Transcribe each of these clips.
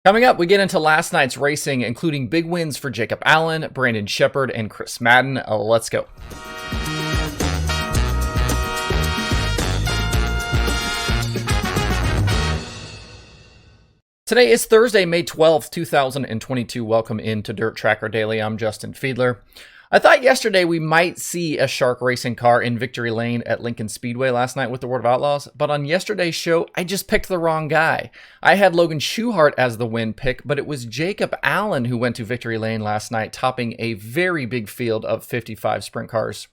Coming up, we get into last night's racing, including big wins for Jacob Allen, Brandon Sheppard, and Chris Madden. Let's go. Today is Thursday, May 12th, 2022. Welcome into Dirt Tracker Daily. I'm Justin Fiedler. I thought yesterday we might see a Shark racing car in victory lane at Lincoln Speedway last night with the World of Outlaws, but on yesterday's show, I just picked the wrong guy. I had Logan Schuchart as the win pick, but it was Jacob Allen who went to victory lane last night, topping a very big field of 55 sprint cars.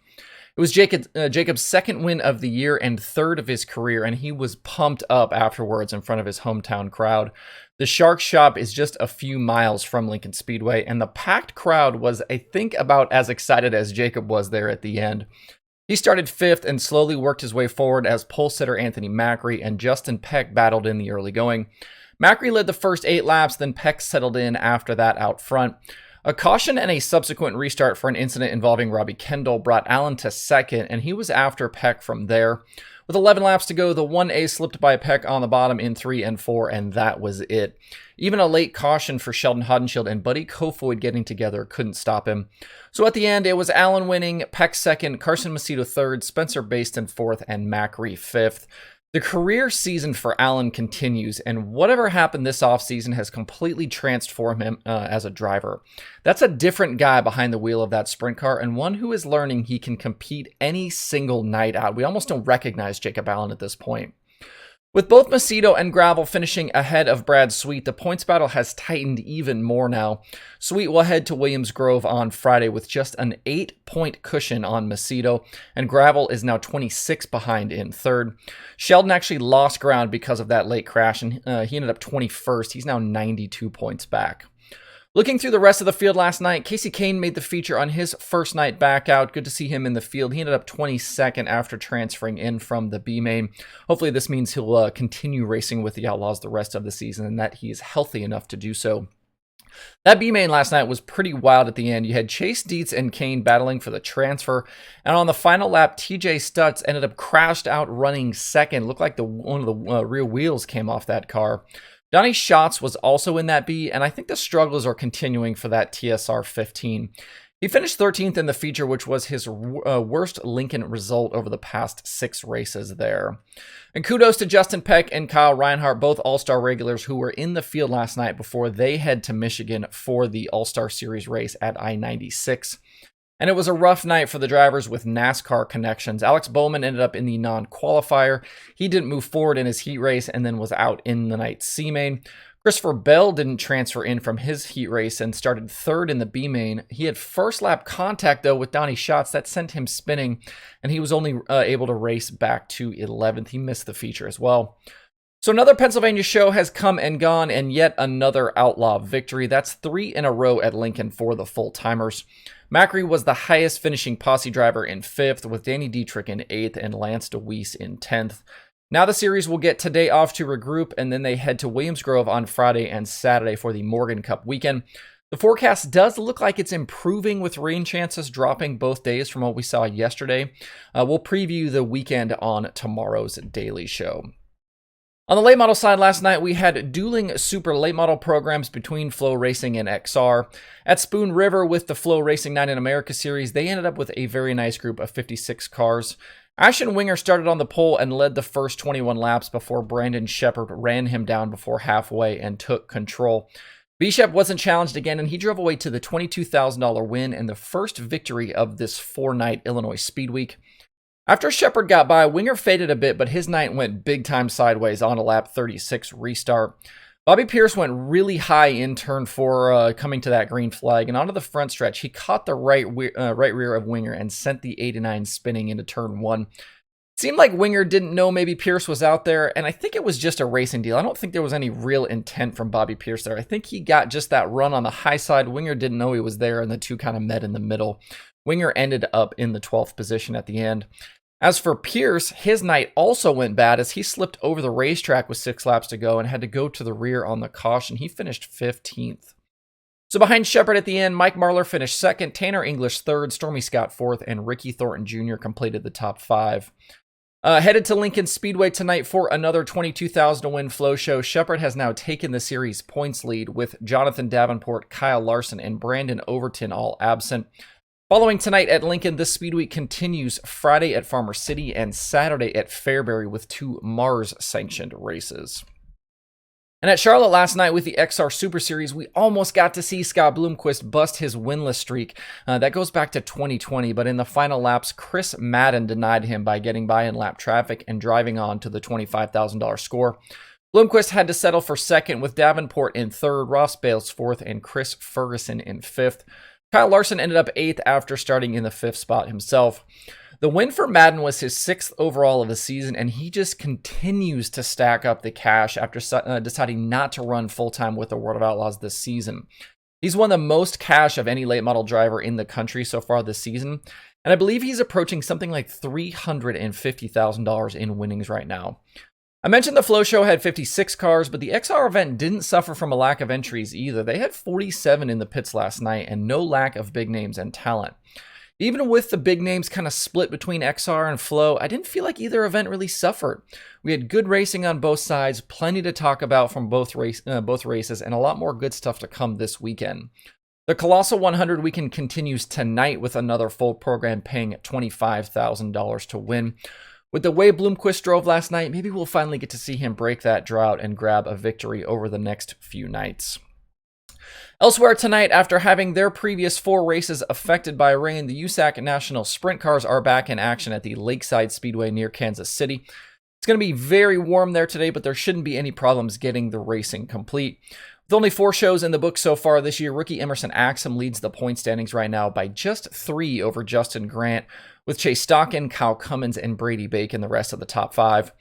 It was Jacob's second win of the year and third of his career, and he was pumped up afterwards in front of his hometown crowd. The Shark shop is just a few miles from Lincoln Speedway, and the packed crowd was, I think, about as excited as Jacob was there at the end. He started fifth and slowly worked his way forward as pole sitter Anthony Macri and Justin Peck battled in the early going. Macri led the first 8 laps, then Peck settled in after that out front. A caution and a subsequent restart for an incident involving Robbie Kendall brought Allen to second, and he was after Peck from there. With 11 laps to go, the 1A slipped by Peck on the bottom in 3 and 4, and that was it. Even a late caution for Sheldon Hodenshield and Buddy Kofoid getting together couldn't stop him. So at the end, it was Allen winning, Peck second, Carson Macedo third, Spencer Baston fourth, and Macri fifth. The career season for Allen continues, and whatever happened this offseason has completely transformed him as a driver. That's a different guy behind the wheel of that sprint car, and one who is learning he can compete any single night out. We almost don't recognize Jacob Allen at this point. With both Macedo and Gravel finishing ahead of Brad Sweet, the points battle has tightened even more now. Sweet will head to Williams Grove on Friday with just an 8-point cushion on Macedo, and Gravel is now 26 behind in third. Sheldon actually lost ground because of that late crash, and he ended up 21st. He's now 92 points back. Looking through the rest of the field last night, Casey Kane made the feature on his first night back out. Good to see him in the field. He ended up 22nd after transferring in from the B main. Hopefully this means he'll continue racing with the Outlaws the rest of the season and that he is healthy enough to do so. That B main last night was pretty wild at the end. You had Chase Dietz and Kane battling for the transfer, and on the final lap, TJ Stutz ended up crashed out running second. Looked like one of the rear wheels came off that car. Donnie Schatz was also in that B, and I think the struggles are continuing for that TSR 15. He finished 13th in the feature, which was his worst Lincoln result over the past 6 races there. And kudos to Justin Peck and Kyle Reinhardt, both All-Star regulars who were in the field last night before they head to Michigan for the All-Star Series race at I-96. And it was a rough night for the drivers with NASCAR connections. Alex Bowman ended up in the non-qualifier. He didn't move forward in his heat race and then was out in the night C main. Christopher Bell didn't transfer in from his heat race and started third in the B main. He had first lap contact though with Donnie Schatz that sent him spinning, and he was only able to race back to 11th. He missed the feature as well. So another Pennsylvania show has come and gone, and yet another Outlaw victory. That's 3 in a row at Lincoln for the full-timers. Macri was the highest finishing posse driver in 5th, with Danny Dietrich in 8th and Lance DeWeese in 10th. Now the series will get today off to regroup, and then they head to Williams Grove on Friday and Saturday for the Morgan Cup weekend. The forecast does look like it's improving with rain chances dropping both days from what we saw yesterday. We'll preview the weekend on tomorrow's Daily Show. On the late model side last night, we had dueling super late model programs between Flow Racing and XR. At Spoon River with the Flow Racing Night in America series, they ended up with a very nice group of 56 cars. Ashton Winger started on the pole and led the first 21 laps before Brandon Sheppard ran him down before halfway and took control. Bishop wasn't challenged again, and he drove away to the $22,000 win and the first victory of this 4-night Illinois Speed Week. After Shepard got by, Winger faded a bit, but his night went big time sideways on a lap 36 restart. Bobby Pierce went really high in turn 4 coming to that green flag, and onto the front stretch, he caught the right rear of Winger and sent the 89 spinning into turn 1. Seemed like Winger didn't know maybe Pierce was out there, and I think it was just a racing deal. I don't think there was any real intent from Bobby Pierce there. I think he got just that run on the high side. Winger didn't know he was there, and the two kind of met in the middle. Winger ended up in the 12th position at the end. As for Pierce, his night also went bad as he slipped over the racetrack with 6 laps to go and had to go to the rear on the caution. He finished 15th. So behind Shepard at the end, Mike Marlar finished 2nd, Tanner English 3rd, Stormy Scott 4th, and Ricky Thornton Jr. completed the top 5. Headed to Lincoln Speedway tonight for another 22,000 to win flow show. Shepard has now taken the series points lead with Jonathan Davenport, Kyle Larson, and Brandon Overton all absent. Following tonight at Lincoln, the Speed Week continues Friday at Farmer City and Saturday at Fairbury with 2 Mars-sanctioned races. And at Charlotte last night with the XR Super Series, we almost got to see Scott Bloomquist bust his winless streak. That goes back to 2020, but in the final laps, Chris Madden denied him by getting by in lap traffic and driving on to the $25,000 score. Bloomquist had to settle for second with Davenport in third, Ross Bales fourth, and Chris Ferguson in fifth. Kyle Larson ended up 8th after starting in the 5th spot himself. The win for Madden was his 6th overall of the season, and he just continues to stack up the cash after deciding not to run full-time with the World of Outlaws this season. He's won the most cash of any late model driver in the country so far this season, and I believe he's approaching something like $350,000 in winnings right now. I mentioned the Flow Show had 56 cars, but the XR event didn't suffer from a lack of entries either. They had 47 in the pits last night and no lack of big names and talent. Even with the big names kind of split between XR and Flow, I didn't feel like either event really suffered. We had good racing on both sides, plenty to talk about from both races, and a lot more good stuff to come this weekend. The Colossal 100 weekend continues tonight with another full program paying $25,000 to win. With the way Bloomquist drove last night, maybe we'll finally get to see him break that drought and grab a victory over the next few nights. Elsewhere tonight, after having their previous 4 races affected by rain, the USAC National Sprint Cars are back in action at the Lakeside Speedway near Kansas City. It's going to be very warm there today, but there shouldn't be any problems getting the racing complete. With only 4 shows in the book so far this year, rookie Emerson Axsom leads the point standings right now by just 3 over Justin Grant, with Chase Stockin, Kyle Cummins, and Brady Bacon the rest of the top 5.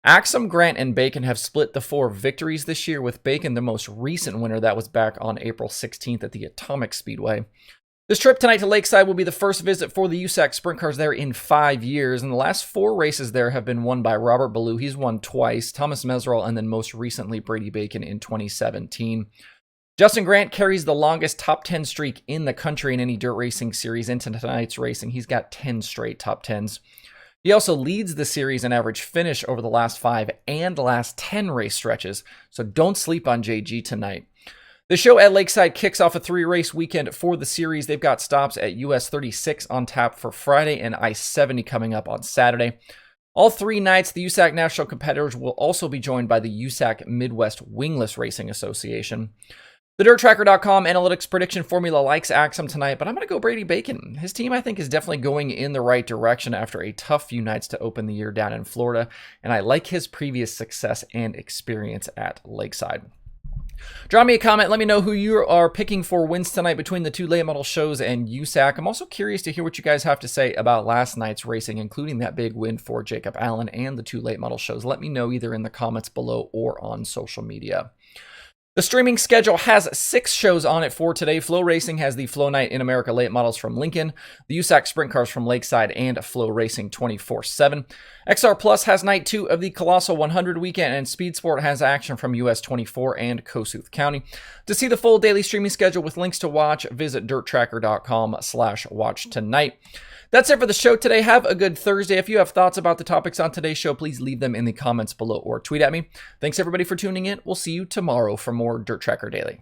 Axsom, Grant, and Bacon have split the 4 victories this year, with Bacon the most recent winner that was back on April 16th at the Atomic Speedway. This trip tonight to Lakeside will be the first visit for the USAC Sprint Cars there in 5 years, and the last 4 races there have been won by Robert Ballou. He's won twice, Thomas Meserol, and then most recently Brady Bacon in 2017. Justin Grant carries the longest top 10 streak in the country in any dirt racing series into tonight's racing. He's got 10 straight top 10s. He also leads the series in average finish over the last 5 and last 10 race stretches, so don't sleep on JG tonight. The show at Lakeside kicks off a 3-race weekend for the series. They've got stops at US 36 on tap for Friday and I-70 coming up on Saturday. All 3 nights, the USAC national competitors will also be joined by the USAC Midwest Wingless Racing Association. The DirtTracker.com analytics prediction formula likes Axsom tonight, but I'm going to go Brady Bacon. His team, I think, is definitely going in the right direction after a tough few nights to open the year down in Florida, and I like his previous success and experience at Lakeside. Drop me a comment. Let me know who you are picking for wins tonight between the 2 late model shows and USAC. I'm also curious to hear what you guys have to say about last night's racing, including that big win for Jacob Allen and the 2 late model shows. Let me know either in the comments below or on social media. The streaming schedule has 6 shows on it for today. Flow Racing has the Flow Night in America late models from Lincoln, the USAC Sprint Cars from Lakeside, and Flow Racing 24/7. XR Plus has night 2 of the Colossal 100 weekend, and Speed Sport has action from US 24 and Kossuth County. To see the full daily streaming schedule with links to watch, visit dirttracker.com/watch tonight. That's it for the show today. Have a good Thursday. If you have thoughts about the topics on today's show, please leave them in the comments below or tweet at me. Thanks everybody for tuning in. We'll see you tomorrow for more Dirt Tracker Daily.